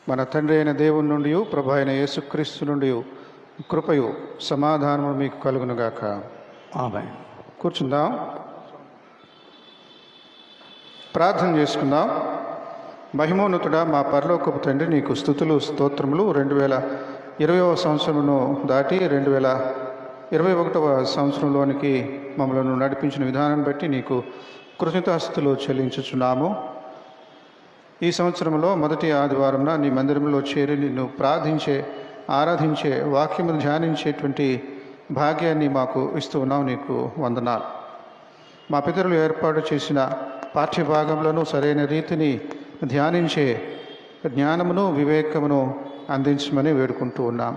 మన తండ్రి అయిన దేవుని నుండి ప్రభు అయిన యేసుక్రీస్తు నుండి కృపయు సమాధానము మీకు కలుగునుగాక. ఆమేన్. కూర్చుందాం, ప్రార్థన చేసుకుందాం. మహిమోన్నతుడా మా పరలోకపు తండ్రి, నీకు స్తుతులు స్తోత్రములు. 2020వ సంవత్సరమును దాటి 2021వ సంవత్సరంలోనికి మమ్మల్ని నడిపించిన విధానాన్ని బట్టి నీకు కృతజ్ఞతాస్తుతులు చెల్లించుచున్నాము. ఈ సంవత్సరంలో మొదటి ఆదివారంన నీ మందిరంలో చేరి నిన్ను ప్రార్థించే, ఆరాధించే, వాక్యమును ధ్యానించేటువంటి భాగ్యాన్ని మాకు ఇస్తూ ఉన్నావు. నీకు వందనాలు. మా పితరులు ఏర్పాటు చేసిన పాఠ్యభాగములను సరైన రీతిని ధ్యానించే జ్ఞానమును, వివేకమును అందించమని వేడుకుంటూ ఉన్నాం.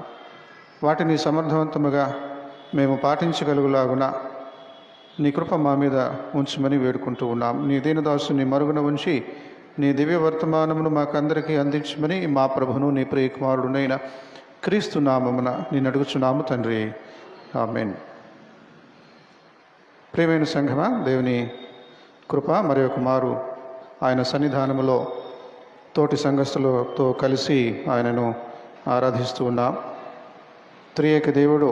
వాటిని సమర్థవంతముగా మేము పాటించగలుగులాగున నీ కృప మా మీద ఉంచమని వేడుకుంటూ ఉన్నాం. నీ దీనదాసుని మరుగున ఉంచి నీ దివ్య వర్తమానమును మాకందరికీ అందించమని మా ప్రభును నీ ప్రియకుమారుడునైన క్రీస్తు నామమున నేను అడుగుచున్నాము తండ్రి. ఆమేన్. ప్రియమైన సంఘమా, దేవుని కృప మరి ఒక మారు ఆయన సన్నిధానములో తోటి సంఘస్థులతో కలిసి ఆయనను ఆరాధిస్తూ ఉన్నాం. త్రియేక దేవుడు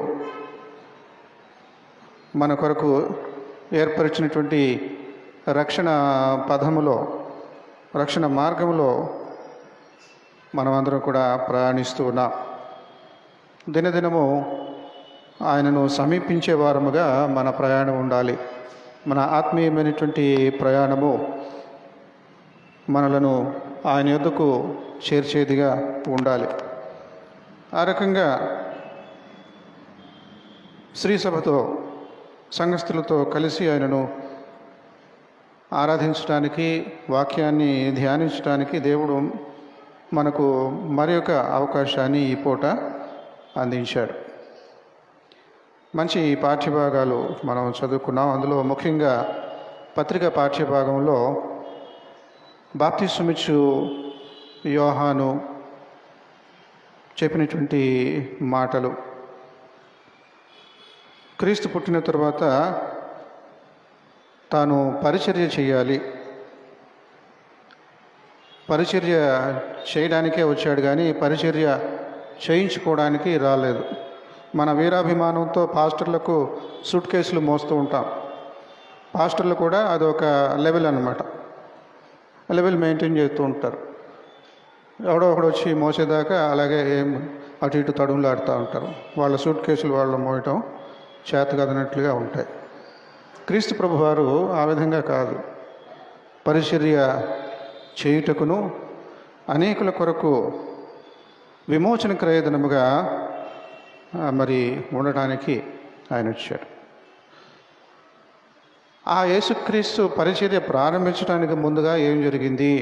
మన కొరకు ఏర్పరిచినటువంటి రక్షణ పదములో, రక్షణ మార్గంలో మనమందరం కూడా ప్రయాణిస్తూ ఉన్నాం. దినదినము ఆయనను సమీపించే వారముగా మన ప్రయాణం ఉండాలి. మన ఆత్మీయమైనటువంటి ప్రయాణము మనలను ఆయన యొద్దకు చేర్చేదిగా ఉండాలి. ఆ రకంగా శ్రీసభతో, సంఘస్థులతో కలిసి ఆయనను ఆరాధించడానికి, వాక్యాన్ని ధ్యానించడానికి దేవుడు మనకు మరి ఒక అవకాశాన్ని ఈ పూట అందించాడు. మంచి పాఠ్యభాగాలు మనం చదువుకున్నాం. అందులో ముఖ్యంగా పత్రిక పాఠ్యభాగంలో బాప్తిస్మమిచ్చు యోహాను చెప్పినటువంటి మాటలు, క్రీస్తు పుట్టిన తరువాత తాను పరిచర్య చేయాలి, పరిచర్య చేయడానికే వచ్చాడు కానీ పరిచర్య చేయించుకోవడానికి రాలేదు. మన వీరాభిమానంతో పాస్టర్లకు సూట్ కేసులు మోస్తూ ఉంటాం. పాస్టర్లు కూడా అదొక లెవెల్ అన్నమాట, లెవెల్ మెయింటైన్ చేస్తూ ఉంటారు. ఎవడో ఒకడు వచ్చి మోసేదాకా అలాగే అటు ఇటు తడుములాడుతూ ఉంటారు. వాళ్ళ సూట్ కేసులు వాళ్ళు మోయటం చేత కదనట్లుగా ఉంటాయి. క్రీస్తు ప్రభు వారు ఆ విధంగా కాదు, పరిచర్య చేయుటకును అనేకుల కొరకు విమోచన క్రయధనముగా మరి ఉండటానికి ఆయన వచ్చాడు. ఆ యేసుక్రీస్తు పరిచర్య ప్రారంభించడానికి ముందుగా ఏం జరిగింది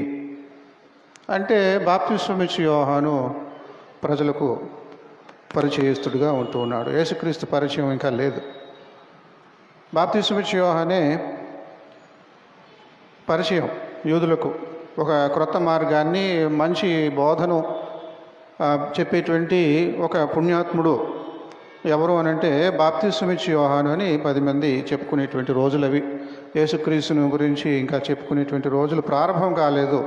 అంటే, బాప్తిస్మమిచ్చు యోహాను ప్రజలకు పరిచయస్తుడిగా ఉంటూ ఉన్నాడు. యేసుక్రీస్తు పరిచయం ఇంకా లేదు. బాప్తిస్మమిచ్చు యోహానే పరిచయం యూదులకు, ఒక క్రొత్త మార్గాన్ని, మంచి బోధను చెప్పేటువంటి ఒక పుణ్యాత్ముడు. ఎవరు అనంటే బాప్తిస్మమిచ్చు యోహాను అని 10 మంది చెప్పుకునేటువంటి రోజులు అవి. యేసుక్రీస్తుని గురించి ఇంకా చెప్పుకునేటువంటి రోజులు ప్రారంభం కాలేదు.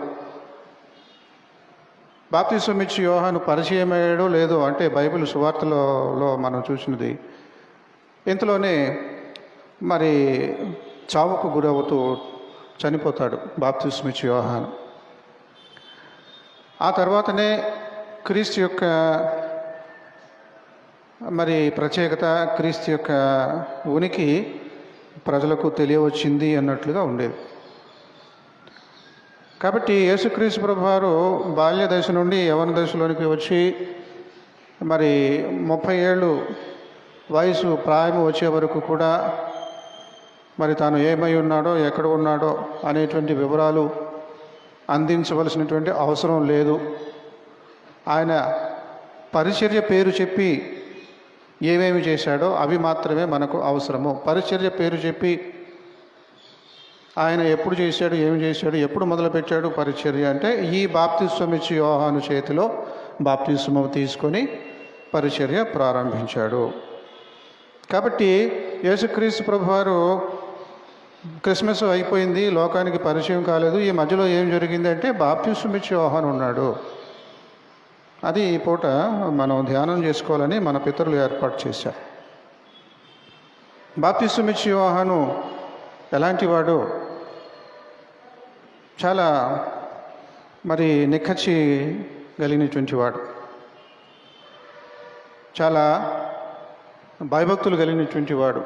బాప్తిస్మమిచ్చు యోహాను పరిచయం అయ్యాడో లేదో అంటే బైబిల్ సువార్తలలో మనం చూసినది. ఇంతలోనే మరి చావుకు గురవుతూ చనిపోతాడు బాప్తిస్మమిచ్చు యోహాను. ఆ తర్వాతనే క్రీస్తు యొక్క మరి ప్రత్యేకత, క్రీస్తు యొక్క ఉనికి ప్రజలకు తెలియవచ్చింది అన్నట్లుగా ఉండేది. కాబట్టి యేసుక్రీస్తు ప్రభువారు బాల్య దశ నుండి యవ్వన దశలోనికి వచ్చి మరి 30 ఏళ్ళు వయసు ప్రాయం వచ్చే వరకు కూడా మరి తాను ఏమై ఉన్నాడో, ఎక్కడ ఉన్నాడో అనేటువంటి వివరాలు అందించవలసినటువంటి అవసరం లేదు. ఆయన పరిచర్య పేరు చెప్పి ఏమేమి చేశాడో అవి మాత్రమే మనకు అవసరము. పరిచర్య పేరు చెప్పి ఆయన ఎప్పుడు చేశాడు, ఏమి చేశాడు, ఎప్పుడు మొదలుపెట్టాడు పరిచర్య అంటే ఈ బాప్తిస్మమిచ్చు యోహాను చేతిలో బాప్తిస్మం తీసుకొని పరిచర్య ప్రారంభించాడు. కాబట్టి యేసుక్రీస్తు ప్రభువారు క్రిస్మస్ అయిపోయింది, లోకానికి పరిచయం కాలేదు. ఈ మధ్యలో ఏం జరిగిందంటే బాప్తిస్మం ఇచ్చే యోహాను ఉన్నాడు. అది ఈ పూట మనం ధ్యానం చేసుకోవాలని మన పితరులు ఏర్పాటు చేశారు. బాప్తిస్మమిచ్చే యోహాను ఎలాంటి వాడు? చాలా మరి నిక్కచ్చి కలిగినటువంటి వాడు, చాలా భయభక్తులు కలిగినటువంటి వాడు,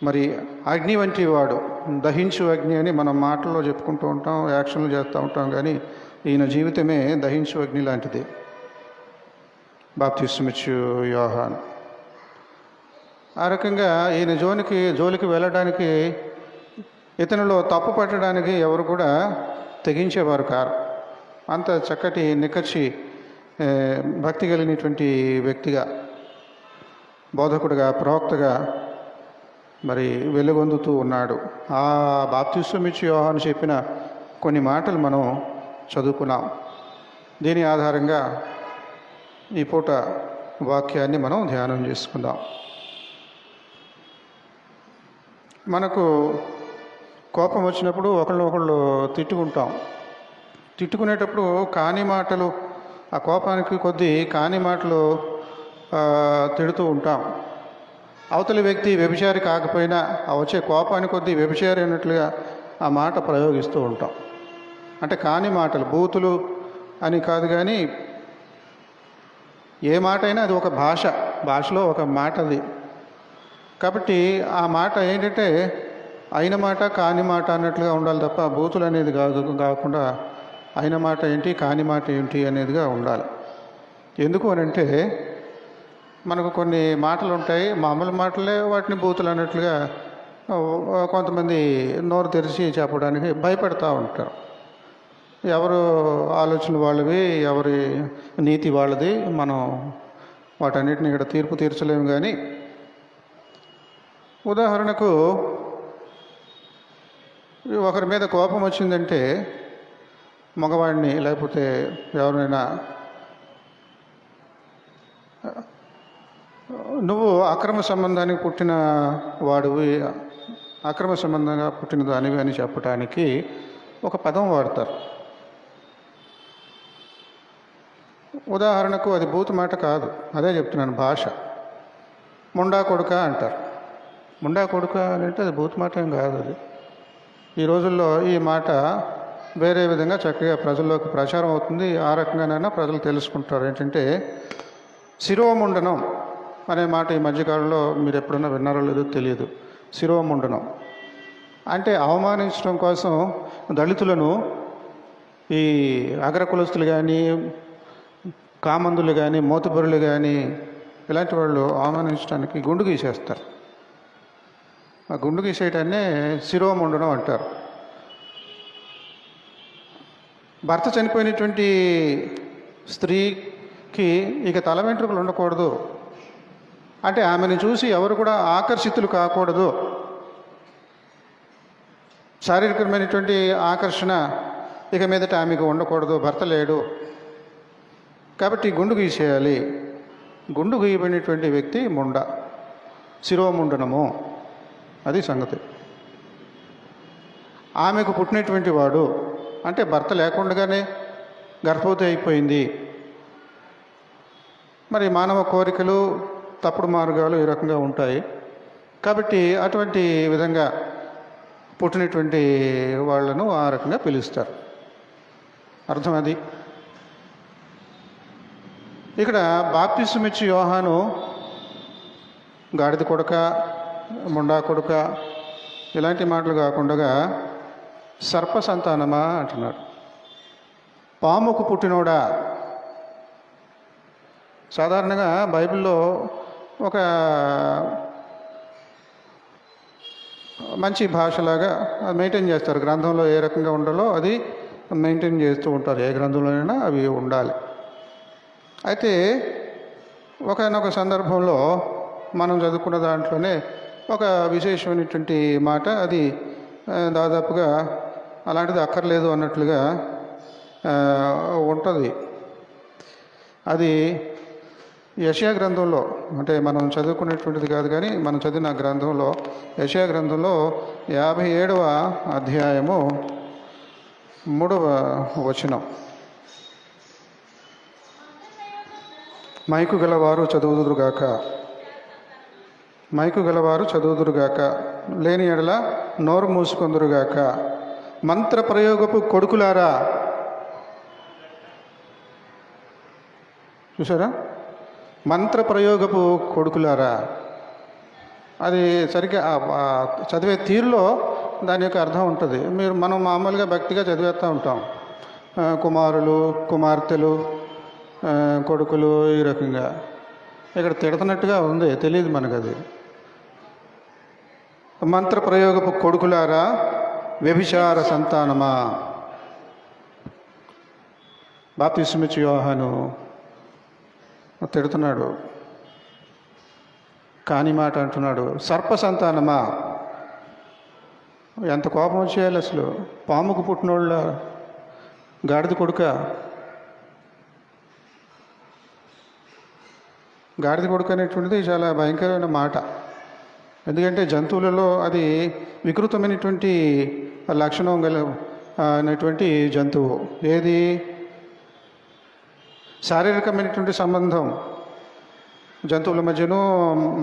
మరి అగ్ని వంటి వాడు, దహించు అగ్ని అని మనం మాటల్లో చెప్పుకుంటూ ఉంటాం, యాక్షన్లు చేస్తూ ఉంటాం. కానీ ఈయన జీవితమే దహించు అగ్ని లాంటిది. బాప్తిస్మమిచ్చు యోహాను ఆ రకంగా ఈయన జోలికి వెళ్ళడానికి, ఇతనిలో తప్పు పట్టడానికి ఎవరు కూడా తెగించేవారు కారు. అంత చక్కటి నిక్కచ్చి భక్తి కలిగినటువంటి వ్యక్తిగా, బోధకుడిగా, ప్రవక్తగా మరి వెలుగొందుతూ ఉన్నాడు. ఆ బాప్తిస్మమిచ్చు యోహాను చెప్పిన కొన్ని మాటలు మనం చదువుకున్నాం. దీని ఆధారంగా ఈ పూట వాక్యాన్ని మనం ధ్యానం చేసుకుందాం. మనకు కోపం వచ్చినప్పుడు ఒకళ్ళు తిట్టుకుంటాం. తిట్టుకునేటప్పుడు కాని మాటలు, ఆ కోపానికి కొద్దీ కాని మాటలు తిడుతూ ఉంటాం. అవతలి వ్యక్తి వ్యభిచారి కాకపోయినా ఆ వచ్చే కోపానికి కొద్దీ వ్యభిచారి అన్నట్లుగా ఆ మాట ప్రయోగిస్తూ ఉంటాం. అంటే కాని మాటలు, బూతులు అని కాదు, కానీ ఏ మాట అయినా అది ఒక భాషలో ఒక మాట అది. కాబట్టి ఆ మాట ఏంటంటే అయిన మాట కాని మాట అన్నట్లుగా ఉండాలి తప్ప బూతులు అనేది కాకుండా అయిన మాట ఏంటి, కాని మాట ఏంటి అనేదిగా ఉండాలి. ఎందుకు అని అంటే మనకు కొన్ని మాటలు ఉంటాయి, మామూలు మాటలే వాటిని బూతులు అన్నట్లుగా కొంతమంది నోరు తెరిచి చెప్పడానికి భయపడతా ఉంటారు. ఎవరు ఆలోచన వాళ్ళవి, ఎవరి నీతి వాళ్ళది. మనం వాటన్నిటిని ఇక్కడ తీర్పు తీర్చలేము. కానీ ఉదాహరణకు ఒకరి మీద కోపం వచ్చిందంటే, మగవాడిని లేకపోతే ఎవరైనా, నువ్వు అక్రమ సంబంధానికి పుట్టిన వాడివి, అక్రమ సంబంధంగా పుట్టిన దానివి అని చెప్పడానికి ఒక పదం వాడతారు. ఉదాహరణకు అది బూతు మాట కాదు, అదే చెప్తున్నాను, భాష. ముండా కొడుక అంటారు. ముండా కొడుక అని అంటే అది బూతు మాట ఏం కాదు. అది ఈ రోజుల్లో ఈ మాట వేరే విధంగా చక్కగా ప్రజల్లోకి ప్రచారం అవుతుంది. ఆ రకంగానైనా ప్రజలు తెలుసుకుంటారు. ఏంటంటే శిరోముండనం అనే మాట ఈ మధ్యకాలంలో మీరు ఎప్పుడన్నా విన్నారో లేదో తెలియదు. శిరోముండనం అంటే అవమానించడం కోసం దళితులను, ఈ అగ్రకులస్తులు కానీ, కామందులు కానీ, మోతుబరులు కానీ, ఇలాంటి వాళ్ళు అవమానించడానికి గుండు గీసేస్తారు. ఆ గుండు గీసేయటాన్నే శిరోముండనం అంటారు. భర్త చనిపోయినటువంటి స్త్రీకి ఇక తల వెంట్రుకలు ఉండకూడదు అంటే ఆమెను చూసి ఎవరు కూడా ఆకర్షితులు కాకూడదు. శారీరకమైనటువంటి ఆకర్షణ ఇక మీదట ఆమెకు ఉండకూడదు. భర్త లేడు కాబట్టి గుండు గీసేయాలి. గుండు గీయబడినటువంటి వ్యక్తి ముండ, శిరోముండనము, అది సంగతి. ఆమెకు పుట్టినటువంటి వాడు అంటే భర్త లేకుండానే గర్భవతి అయిపోయింది. మరి మానవ కోరికలు, తప్పుడు మార్గాలు ఈ రకంగా ఉంటాయి. కాబట్టి అటువంటి విధంగా పుట్టినటువంటి వాళ్ళను ఆ రకంగా పిలుస్తారు. అర్థం అది. ఇక్కడ బాప్తిస్మమిచ్చు యోహాను గాడిద కొడుక, ముండా కొడుక ఇలాంటి మాటలు కాకుండా సర్ప సంతానమా అంటున్నాడు. పాముకు పుట్టినోడా. సాధారణంగా బైబిల్లో ఒక మంచి భాషలాగా మెయింటైన్ చేస్తారు. గ్రంథంలో ఏ రకంగా ఉండాలో అది మెయింటైన్ చేస్తూ ఉంటారు. ఏ గ్రంథంలోనైనా అవి ఉండాలి. అయితే ఒకనొక సందర్భంలో మనం చదువుకున్న దాంట్లోనే ఒక విశేషమైనటువంటి మాట, అది దాదాపుగా అలాంటిది అక్కర్లేదు అన్నట్లుగా ఉంటుంది. అది యెషయా గ్రంథంలో, అంటే మనం చదువుకునేటువంటిది కాదు కానీ మనం చదివిన గ్రంథంలో, యెషయా గ్రంథంలో 57వ అధ్యాయము 3వ వచనం. మైకు గలవారు చదువుదురుగాక. మైకు గలవారు చదువుదురుగాక. లేని ఎడల నోరు మూసుకొందురుగాక. మంత్ర ప్రయోగపు కొడుకులారా. చూసారా? మంత్ర ప్రయోగపు కొడుకులారా. అది సరిగ్గా చదివే తీరులో దాని యొక్క అర్థం ఉంటుంది. మనం మామూలుగా భక్తిగా చదివేస్తూ ఉంటాం. కుమారులు, కుమార్తెలు, కొడుకులు, ఈ రకంగా. ఇక్కడ తిడుతున్నట్టుగా ఉంది, తెలియదు మనకు అది. మంత్ర ప్రయోగపు కొడుకులారా, వ్యభిచార సంతానమా. బాప్తిస్మిచ్చు యోహాను తిడుతున్నాడు, కాని మాట అంటున్నాడు. సర్ప సంతానమా. ఎంత కోపం వచ్చేయాలి అసలు. పాముకు పుట్టినోళ్ళ, గాడిద కొడుక. గాడిద కొడుకు అనేటువంటిది చాలా భయంకరమైన మాట. ఎందుకంటే జంతువులలో అది వికృతమైనటువంటి లక్షణం గల అనేటువంటి జంతువు. ఏది? శారీరకమైనటువంటి సంబంధం. జంతువుల మధ్యను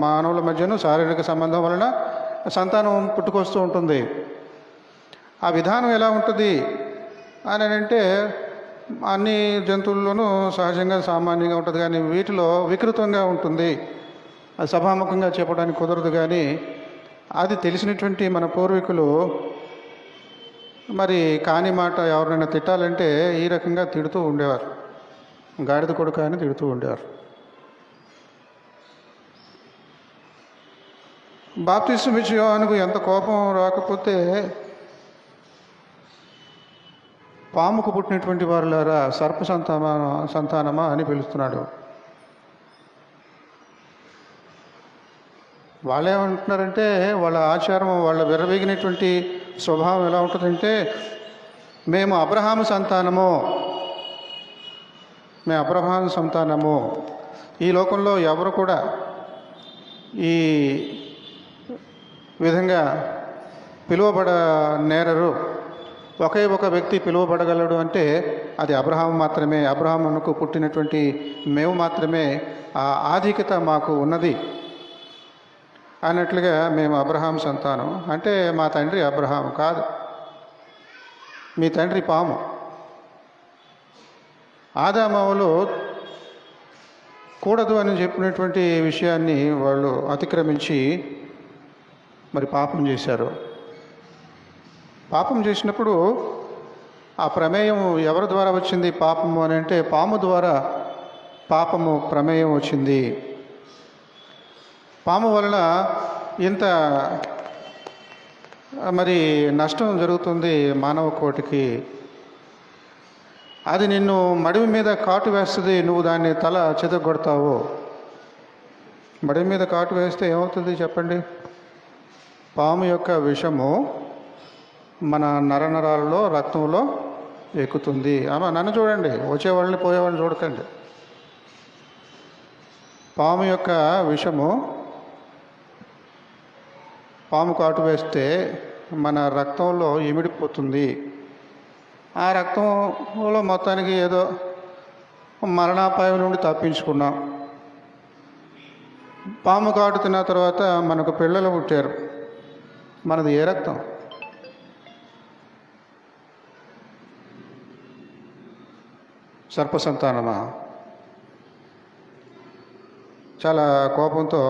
మానవుల మధ్యను శారీరక సంబంధం వలన సంతానం పుట్టుకొస్తూ ఉంటుంది. ఆ విధానం ఎలా ఉంటుంది అని అంటే అన్ని జంతువుల్లోనూ సహజంగా సామాన్యంగా ఉంటుంది, కానీ వీటిలో వికృతంగా ఉంటుంది. అది సభాముఖంగా చెప్పడానికి కుదరదు. కానీ అది తెలిసినటువంటి మన పూర్వీకులు మరి కాని మాట ఎవరినైనా తిట్టాలంటే ఈ రకంగా తిడుతూ ఉండేవారు. గాడిద కొడుకు అని తిడుతూ ఉండేవారు. బాప్తిస్మిచ్చు యోహానుకు ఎంత కోపం రాకపోతే, పాముకు పుట్టినటువంటి వారులారా, సర్ప సంతానమా అని పిలుస్తున్నాడు. వాళ్ళు ఏమంటున్నారంటే, వాళ్ళ ఆచారం, వాళ్ళ విర్రవీగినటువంటి స్వభావం ఎలా ఉంటుందంటే, మేము అబ్రహాము సంతానము, మేము అబ్రహాము సంతానము. ఈ లోకంలో ఎవరు కూడా ఈ విధంగా పిలువబడనేరరు. ఒకే ఒక వ్యక్తి పిలువబడగలడు అంటే అది అబ్రహాము మాత్రమే. అబ్రహామునకు పుట్టినటువంటి మేము మాత్రమే ఆ ఆధిక్యత మాకు ఉన్నది అన్నట్లుగా మేము అబ్రహాం సంతానం. అంటే మా తండ్రి అబ్రహాము కాదు, మీ తండ్రి పాము. ఆదామవలు కూడదు అని చెప్పినటువంటి విషయాన్ని వాళ్ళు అతిక్రమించి మరి పాపం చేశారు. పాపం చేసినప్పుడు ఆ ప్రమేయం ఎవరి ద్వారా వచ్చింది పాపము అని అంటే, పాము ద్వారా పాపము ప్రమేయం వచ్చింది. పాము వలన ఇంత మరి నష్టం జరుగుతుంది మానవ కోటికి. అది నిన్ను మడివి మీద కాటు వేస్తుంది, నువ్వు దాన్ని తల చితగొడతావు. మడివి మీద కాటు వేస్తే ఏమవుతుంది చెప్పండి? పాము యొక్క విషము మన నరనరాలలో, రక్తంలో ఎక్కుతుంది. అమ్మ నన్ను చూడండి, వచ్చేవాళ్ళని పోయేవాళ్ళని చూడకండి. పాము యొక్క విషము, పాము కాటు వేస్తే మన రక్తంలో ఇమిడిపోతుంది. ఆ రక్తంలో మొత్తానికి ఏదో మరణాపాయం నుండి తప్పించుకున్నాం. పాము కాటు తిన్న తర్వాత మనకు పిల్లలు పుట్టారు. మనది ఏ రక్తం? సర్పసంతానమా? చాలా కోపంతో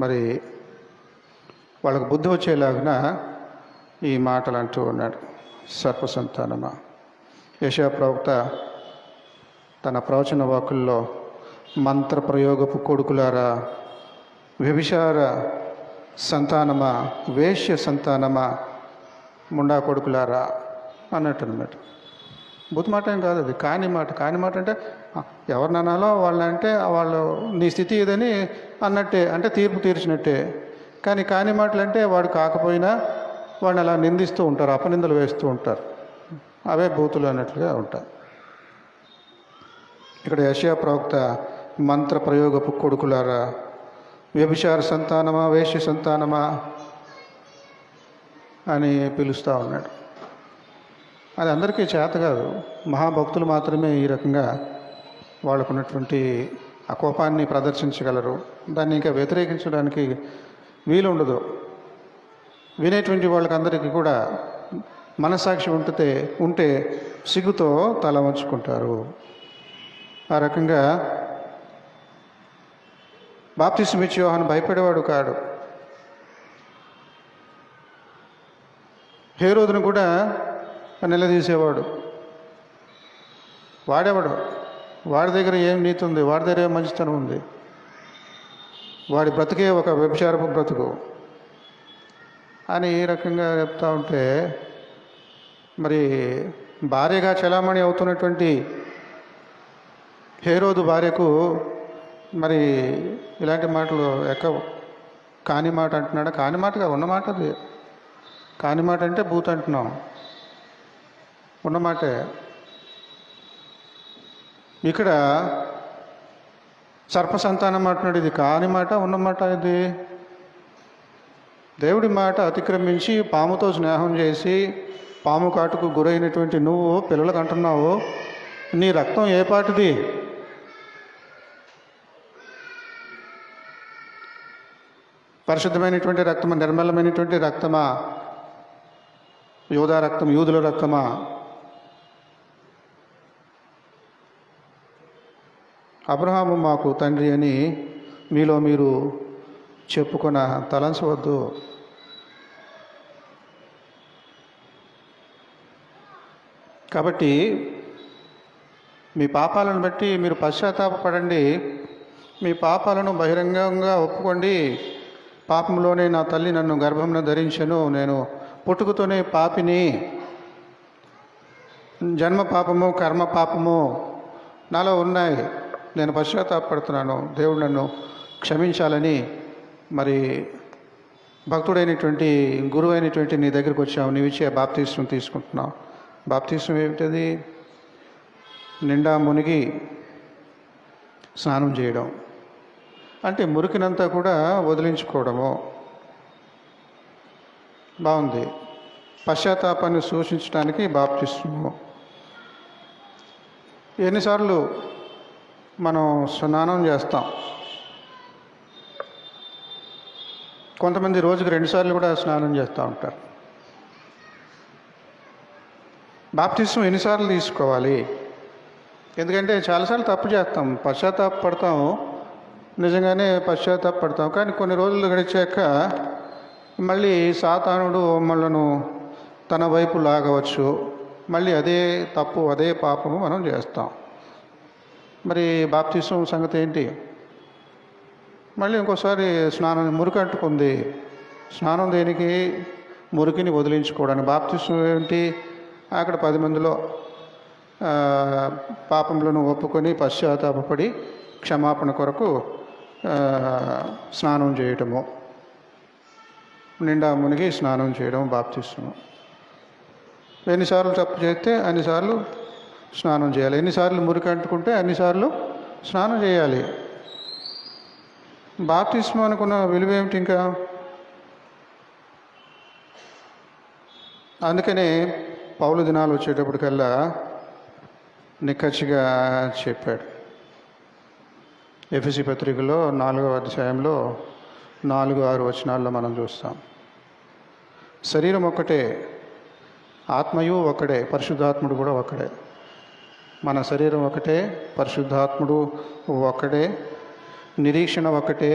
మరి వాళ్ళకు బుద్ధి వచ్చేలాగిన ఈ మాటలు అంటూ ఉన్నాడు. సర్పసంతానమా. యెషయా ప్రవక్త తన ప్రవచన వాక్కుల్లో మంత్ర ప్రయోగపు కొడుకులారా, వ్యభిచార సంతానమా, వేశ్య సంతానమా, ముండా కొడుకులారా అన్నట్టు అనమాట. బుద్ధి మాట ఏం కాదు, అది కాని మాట. కాని మాట అంటే ఎవరిని అనాలో వాళ్ళంటే వాళ్ళు నీ స్థితి ఇదని అన్నట్టే, అంటే తీర్పు తీర్చినట్టే. కానీ కాని మాటలు అంటే వాడు కాకపోయినా వాడిని అలా నిందిస్తూ ఉంటారు, అపనిందలు వేస్తూ ఉంటారు. అవే బూతులు అన్నట్లుగా ఉంటాయి. ఇక్కడ యెషయా ప్రవక్త మంత్ర ప్రయోగపు కొడుకులారా, వ్యభిచార సంతానమా, వేశ్య సంతానమా అని పిలుస్తూ ఉన్నాడు. అది అందరికీ చేత కాదు. మహాభక్తులు మాత్రమే ఈ రకంగా వాళ్ళకున్నటువంటి ఆ కోపాన్ని ప్రదర్శించగలరు. దాన్ని ఇంకా వ్యతిరేకించడానికి వీలు ఉండదు. వినేటువంటి వాళ్ళకందరికీ కూడా మనస్సాక్షి ఉంటే సిగ్గుతో తల వంచుకుంటారు. ఆ రకంగా బాప్తిస్మం ఇచ్చే యోహాను భయపడేవాడు కాడు. హేరోదును కూడా నిలదీసేవాడు. వాడేవాడు, వాడి దగ్గర ఏం నీతి ఉంది, వాడి దగ్గర ఏం మంచితనం ఉంది, వాడి బ్రతుకే ఒక వ్యభిచారపు బ్రతుకు అని ఈ రకంగా చెప్తా ఉంటే, మరి భార్యగా చలామణి అవుతున్నటువంటి హేరోదు భార్యకు మరి ఇలాంటి మాటలు ఎక్కవు. కాని మాట అంటున్నాడా? కాని మాటగా ఉన్నమాట. అది కాని మాట అంటే బూత్ అంటున్నాం, ఉన్నమాటే. ఇక్కడ సర్పసంతానం అంటున్నాడు. ఇది కాని మాట ఉన్నమాట. ఇది దేవుడి మాట అతిక్రమించి పాముతో స్నేహం చేసి పాము కాటుకు గురైనటువంటి నువ్వు పిల్లలకు అంటున్నావు, నీ రక్తం ఏ పాటిది? పరిశుద్ధమైనటువంటి రక్తమా, నిర్మలమైనటువంటి రక్తమా, యూదా రక్తం, యూదుల రక్తమా? అబ్రహాము మాకు తండ్రి అని మీలో మీరు చెప్పుకొన తలంచవద్దు. కాబట్టి మీ పాపాలను బట్టి మీరు పశ్చాత్తాపపడండి, మీ పాపాలను బహిరంగంగా ఒప్పుకోండి. పాపంలోనే నా తల్లి నన్ను గర్భంలో ధరించెను, నేను పుట్టుకతోనే పాపిని, జన్మ పాపము కర్మ పాపము నాలో ఉన్నాయి, నేను పశ్చాత్తాపడుతున్నాను, దేవుడు నన్ను క్షమించాలని మరి భక్తుడైనటువంటి గురువు అయినటువంటి నీ దగ్గరికి వచ్చావు, నీవిచ్చే బాప్తిస్మం తీసుకుంటున్నావు. బాప్తిస్మం ఏమిటది? నిండా మునిగి స్నానం చేయడం అంటే మురికినంతా కూడా వదిలించుకోవడము. బాగుంది. పశ్చాత్తాపాన్ని సూచించడానికి బాప్తిస్మము. ఎన్నిసార్లు మనం స్నానం చేస్తాం? కొంతమంది రోజుకి 2 సార్లు కూడా స్నానం చేస్తూ ఉంటారు. బాప్తిస్మం ఎన్నిసార్లు తీసుకోవాలి? ఎందుకంటే చాలాసార్లు తప్పు చేస్తాం, పశ్చాత్తాపడతాం, నిజంగానే పశ్చాత్తాపడతాం. కానీ కొన్ని రోజులు గడిచాక మళ్ళీ సాతానుడు మనలను తన వైపు లాగవచ్చు, మళ్ళీ అదే తప్పు అదే పాపము మనం చేస్తాం. మరి బాప్తిస్మం సంగతి ఏంటి? మళ్ళీ ఇంకోసారి స్నానం, మురికి అంటుకుంది. స్నానం దేనికి? మురికిని వదిలించుకోవడానికి. బాప్తిస్మం ఏంటి? అక్కడ 10 మందిలో పాపములను ఒప్పుకొని పశ్చాత్తాపడి క్షమాపణ కొరకు స్నానం చేయటము, నిండా మునిగి స్నానం చేయడం బాప్తిస్మం. ఎన్నిసార్లు తప్పు చేస్తే అన్నిసార్లు స్నానం చేయాలి, ఎన్నిసార్లు మురికి అంటుకుంటే అన్నిసార్లు స్నానం చేయాలి. బాప్తిస్మం అనుకున్న విలువ ఏమిటి ఇంకా? అందుకనే పౌలు దినాలు వచ్చేటప్పటికల్లా నిక్కచ్చిగా చెప్పాడు. ఎఫెసీ పత్రికలో 4వ అధ్యాయంలో 4-6 వచనాల్లో మనం చూస్తాం. శరీరం ఒక్కటే, ఆత్మయు ఒకడే, పరిశుద్ధాత్ముడు కూడా ఒకడే. మన శరీరం ఒకటే, పరిశుద్ధాత్ముడు ఒకడే, నిరీక్షణ ఒకటే,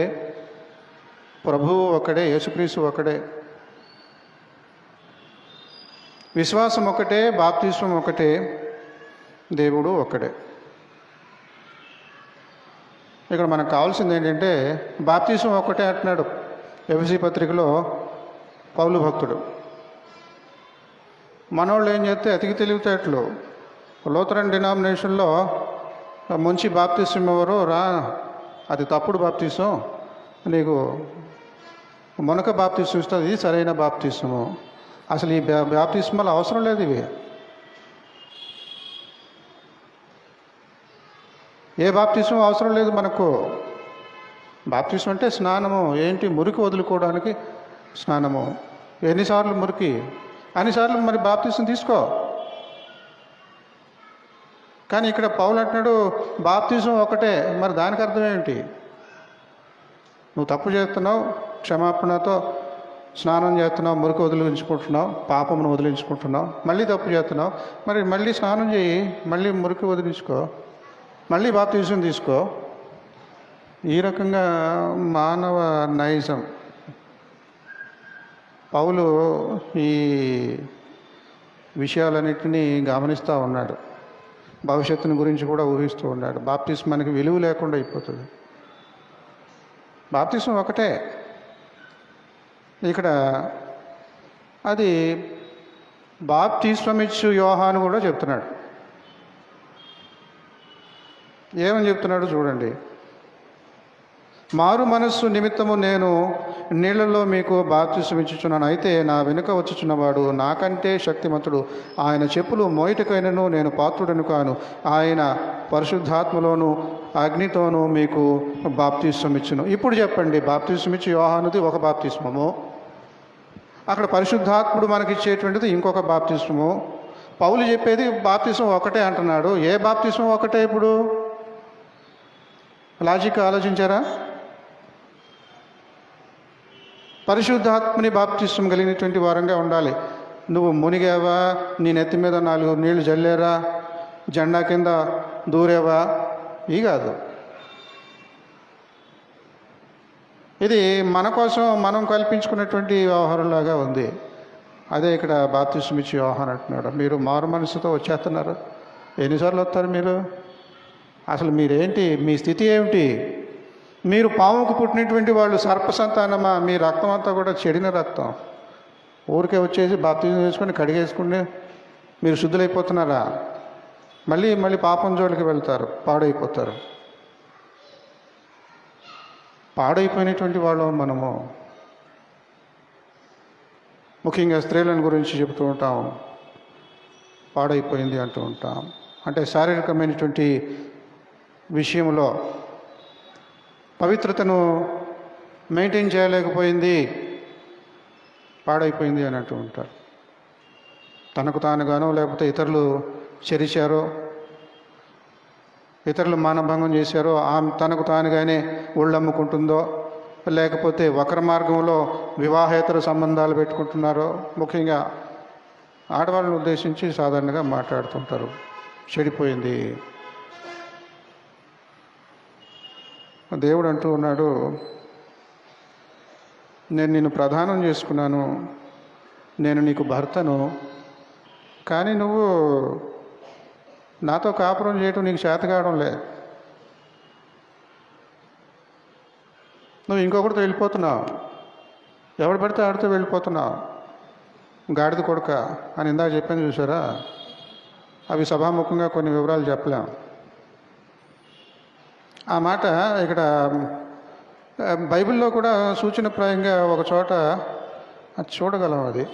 ప్రభువు ఒకడే, యేసుక్రీస్తు ఒకడే, విశ్వాసం ఒకటే, బాప్తిస్మం ఒకటే, దేవుడు ఒకడే. ఇక్కడ మనకు కావాల్సింది ఏంటంటే బాప్తిస్మం ఒకటే అంటున్నాడు ఎఫెసీ పత్రికలో పౌలు భక్తుడు. మనోళ్ళు ఏం చేస్తే అతికి తెలివితేటలు, లూథరన్ డినామినేషన్లో ముంచి బాప్తిస్మం ఎవరు రా, అది తప్పుడు బాప్తిస్మం, నీకు మునక బాప్తిస్మం ఇస్తుంది, ఇది సరైన బాప్తిస్మము. అసలు ఈ బాప్తిస్మాలు అవసరం లేదు. ఇవి ఏ బాప్తిస్మం అవసరం లేదు మనకు. బాప్తిస్మం అంటే స్నానము. ఏంటి? మురికి వదులుకోవడానికి స్నానము. ఎన్నిసార్లు మురికి, అన్నిసార్లు మరి బాప్తిస్మం తీసుకో. కానీ ఇక్కడ పౌలు అంటున్నాడు బాప్తిజం ఒకటే. మరి దానికి అర్థం ఏంటి? నువ్వు తప్పు చేస్తున్నావు, క్షమాపణతో స్నానం చేస్తున్నావు, మురికి వదిలించుకుంటున్నావు, పాపమును వదిలించుకుంటున్నావు, మళ్ళీ తప్పు చేస్తున్నావు, మరి మళ్ళీ స్నానం చేయి, మళ్ళీ మురికి వదిలించుకో, మళ్ళీ బాప్తిజం తీసుకో. ఈ రకంగా మానవ నైజం. పౌలు ఈ విషయాలన్నింటినీ గమనిస్తూ ఉన్నాడు, భవిష్యత్తుని గురించి కూడా ఊహిస్తూ ఉన్నాడు. బాప్తిజం మనకి విలువ లేకుండా అయిపోతుంది. బాప్తిజం ఒకటే. ఇక్కడ అది బాప్తిస్మమిచ్చు యోహాను కూడా చెప్తున్నాడు. ఏమని చెప్తున్నాడు చూడండి. మారు మనస్సు నిమిత్తము నేను నీళ్లలో మీకు బాప్తిస్మమిచ్చుచున్నాను. అయితే నా వెనుక వచ్చుచున్నవాడు నాకంటే శక్తిమంతుడు. ఆయన చెప్పులు మోయిటకైనను నేను పాత్రుడను కాను. ఆయన పరిశుద్ధాత్మలోను అగ్నితోనూ మీకు బాప్తిస్మమిచ్చును. ఇప్పుడు చెప్పండి, బాప్తిస్మమిచ్చు యోహానుది ఒక బాప్తిస్మము, అక్కడ పరిశుద్ధాత్ముడు మనకిచ్చేటువంటిది ఇంకొక బాప్తిస్మము. పౌలు చెప్పేది బాప్తిస్మం ఒకటే అంటున్నాడు. ఏ బాప్తిస్మం ఒకటే? ఇప్పుడు లాజిక్ ఆలోచించారా? పరిశుద్ధాత్మని బాప్తిస్మం కలిగినటువంటి వారంగా ఉండాలి. నువ్వు మునిగావా, నీ నెత్తి మీద 4 నీళ్లు జల్లేరా, జెండా కింద దూరేవా, ఈ కాదు. ఇది మన కోసం మనం కల్పించుకున్నటువంటి వ్యవహారంలాగా ఉంది. అదే ఇక్కడ బాప్తిస్మం ఇచ్చి యోహాను అంటున్నాడు. మీరు మారు మనసుతో వచ్చేస్తున్నారు. ఎన్నిసార్లు వస్తారు మీరు? అసలు మీరేంటి? మీ స్థితి ఏమిటి? మీరు పాముకు పుట్టినటువంటి వాళ్ళు, సర్పసంతానమా? మీ రక్తం అంతా కూడా చెడిన రక్తం. ఊరికే వచ్చేసి బాప్తిజం చేసుకొని కడిగేసుకుని మీరు శుద్ధులైపోతున్నారా? మళ్ళీ పాపం జోలికి వెళ్తారు, పాడైపోతారు. పాడైపోయినటువంటి వాళ్ళు మనము. ముఖ్యంగా స్త్రీలను గురించి చెబుతూ ఉంటాం, పాడైపోయింది అంటూ ఉంటాం. అంటే శారీరకమైనటువంటి విషయంలో పవిత్రతను మెయింటైన్ చేయలేకపోయింది, పాడైపోయింది అని అంటూ ఉంటారు. తనకు తానుగానో లేకపోతే ఇతరులు చెరిచారో, ఇతరులు మానభంగం చేశారో, తనకు తానుగానే ఒళ్ళమ్ముకుంటుందో, లేకపోతే వక్ర మార్గంలో వివాహేతర సంబంధాలు పెట్టుకుంటున్నారో, ముఖ్యంగా ఆడవాళ్ళని ఉద్దేశించి సాధారణంగా మాట్లాడుతుంటారు, చెడిపోయింది. దేవుడు అంటూ ఉన్నాడు, నేను నిన్ను ప్రదానం చేసుకున్నాను, నేను నీకు భర్తను, కానీ నువ్వు నాతో కాపురం చేయటం నీకు చేత కావడం లేదు. నువ్వు ఇంకొకరితో వెళ్ళిపోతున్నావు, ఎవడు పడితే ఆడితో వెళ్ళిపోతున్నావు, గాడిద కొడుక అని ఇందాక చెప్పాను చూసారా? అవి సభాముఖంగా కొన్ని వివరాలు చెప్పలేం. ఆ మాట ఇక్కడ బైబిల్లో కూడా సూచనప్రాయంగా ఒక చోట చూడగలం. అది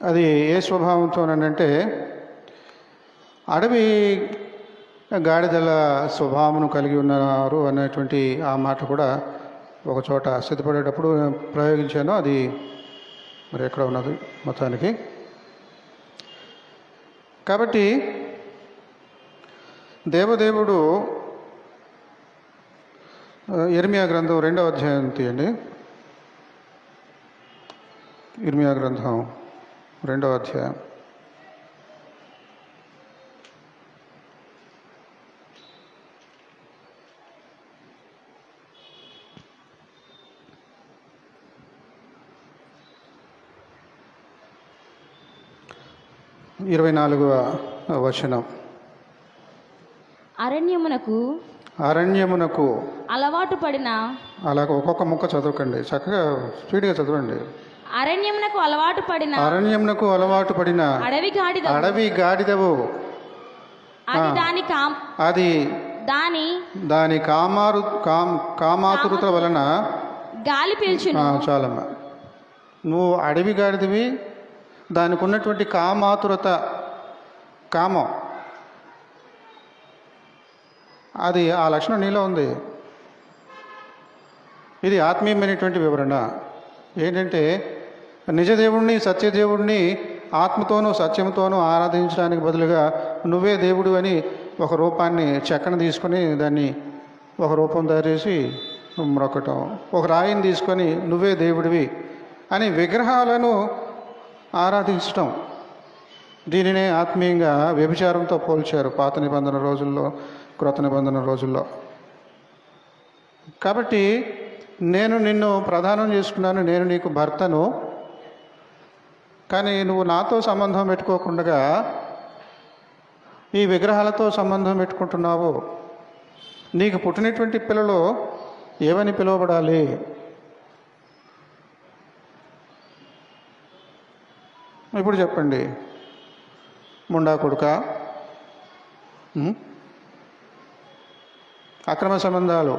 అది ఏ స్వభావంతోనంటే, అడవి గాడిదల స్వభావమును కలిగి ఉన్నారు అనేటువంటి ఆ మాట కూడా ఒక చోట సిద్ధపడేటప్పుడు ప్రయోగించాను. అది మరి ఎక్కడ ఉన్నది మొత్తానికి. కాబట్టి దేవదేవుడు ఇర్మియా గ్రంథం 2వ అధ్యాయం తీయండి. ఇర్మియా గ్రంథం 2వ అధ్యాయం. ఇరవై 24వ వచనం. అరణ్యమునకు అలవాటు పడిన, అలాగ ఒక్కొక్క ముక్క చదవకండి, చక్కగా స్పీడ్గా చదవండి. అరణ్యమునకు అలవాటు పడిన అడవి గాడిదవు, అది దాని కామాతురత వలన గాలి పీల్చును. చాలమ్మా. నువ్వు అడవి గాడిదివి, దానికి ఉన్నటువంటి కామాతురత, కామం, అది ఆ లక్షణం నీలో ఉంది. ఇది ఆత్మీయమైనటువంటి వివరణ. ఏంటంటే నిజదేవుణ్ణి, సత్యదేవుణ్ణి ఆత్మతోనూ సత్యంతోనూ ఆరాధించడానికి బదులుగా నువ్వే దేవుడు అని ఒక రూపాన్ని చెక్కను తీసుకొని దాన్ని ఒక రూపం తయారు చేసి మ్రొక్కటం, ఒక రాయిని తీసుకొని నువ్వే దేవుడివి అని విగ్రహాలను ఆరాధించటం, దీనినే ఆత్మీయంగా వ్యభిచారంతో పోల్చారు పాత నిబంధన రోజుల్లో, క్రొత్త నిబంధన రోజుల్లో. కాబట్టి నేను నిన్ను ప్రదానం చేసుకున్నాను, నేను నీకు భర్తను, కానీ నువ్వు నాతో సంబంధం పెట్టుకోకుండా ఈ విగ్రహాలతో సంబంధం పెట్టుకుంటున్నావు. నీకు పుట్టినటువంటి పిల్లలు ఏమని పిలువబడాలి? ఇప్పుడు చెప్పండి. ముండా కొడుక, అక్రమ సంబంధాలు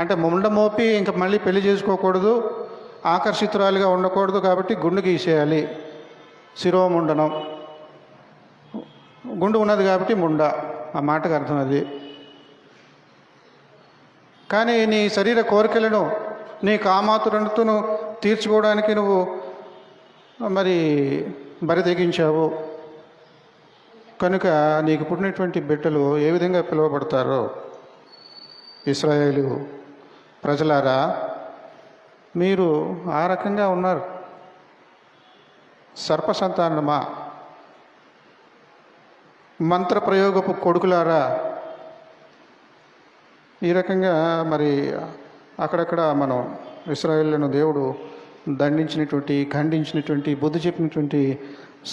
అంటే ముండ మోపి ఇంకా మళ్ళీ పెళ్లి చేసుకోకూడదు, ఆకర్షితురాలుగా ఉండకూడదు, కాబట్టి గుండు గీసేయాలి, శిరోముండనం, గుండు ఉన్నది కాబట్టి ముండ, ఆ మాటకు అర్థం అది. కానీ నీ శరీర కోరికలను, నీ కామాతురతను తీర్చుకోవడానికి నువ్వు మరి బరి తెగించావు కనుక నీకు పుట్టినటువంటి బిడ్డలు ఏ విధంగా పిలువబడతారో, ఇశ్రాయేలు ప్రజలారా మీరు ఆ రకంగా ఉన్నారు. సర్ప సంతానమా, మంత్ర ప్రయోగపు కొడుకులారా, ఈ రకంగా మరి అక్కడక్కడ మనం ఇశ్రాయేలును దేవుడు దండించినటువంటి, ఖండించినటువంటి, బుద్ధి చెప్పినటువంటి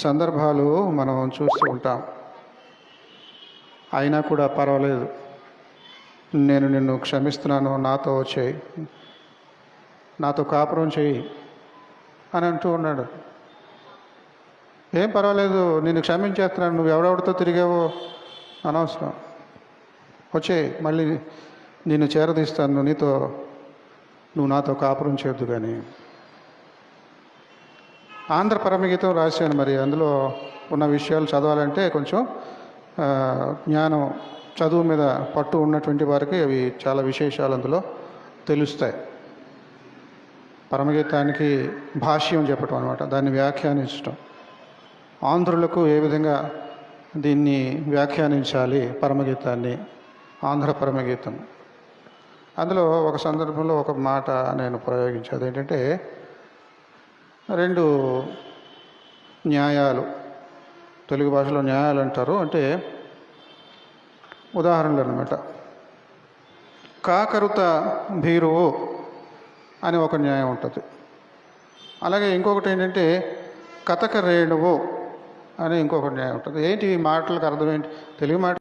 సందర్భాలు మనం చూస్తూ ఉంటాం. అయినా కూడా పర్వాలేదు, నేను నిన్ను క్షమిస్తున్నాను, నాతో చేయి, నాతో కాపురం చేయి అని అంటూ ఉన్నాడు. ఏం పర్వాలేదు, నిన్ను క్షమించేస్తున్నాను, నువ్వు ఎవడెవడితో తిరిగావో అనవసరం, వచ్చేయి, మళ్ళీ నిన్ను చేరదీస్తాను, నువ్వు నాతో కాపురం చేయొద్దు. కానీ ఆంధ్ర పరమగీతం రాశాను, మరి అందులో ఉన్న విషయాలు చదవాలంటే కొంచెం జ్ఞానం, చదువు మీద పట్టు ఉన్నటువంటి వారికి అవి చాలా విశేషాలు అందులో తెలుస్తాయి. పరమగీతానికి భాష్యం చెప్పటం అనమాట, దాన్ని వ్యాఖ్యానించటం, ఆంధ్రులకు ఏ విధంగా దీన్ని వ్యాఖ్యానించాలి పరమగీతాన్ని, ఆంధ్ర పరమగీతం. అందులో ఒక సందర్భంలో ఒక మాట నేను ప్రయోగించాను, ఏంటంటే 2 న్యాయాలు, తెలుగు భాషలో న్యాయాలు అంటారు, అంటే ఉదాహరణలు అన్నమాట. కాకరుత భీరువు అని ఒక న్యాయం ఉంటుంది. అలాగే ఇంకొకటి ఏంటంటే కథక రేణువు అని ఇంకొక న్యాయం ఉంటుంది. ఏంటి ఈ మాటలకు అర్థం ఏంటి? తెలుగు మాట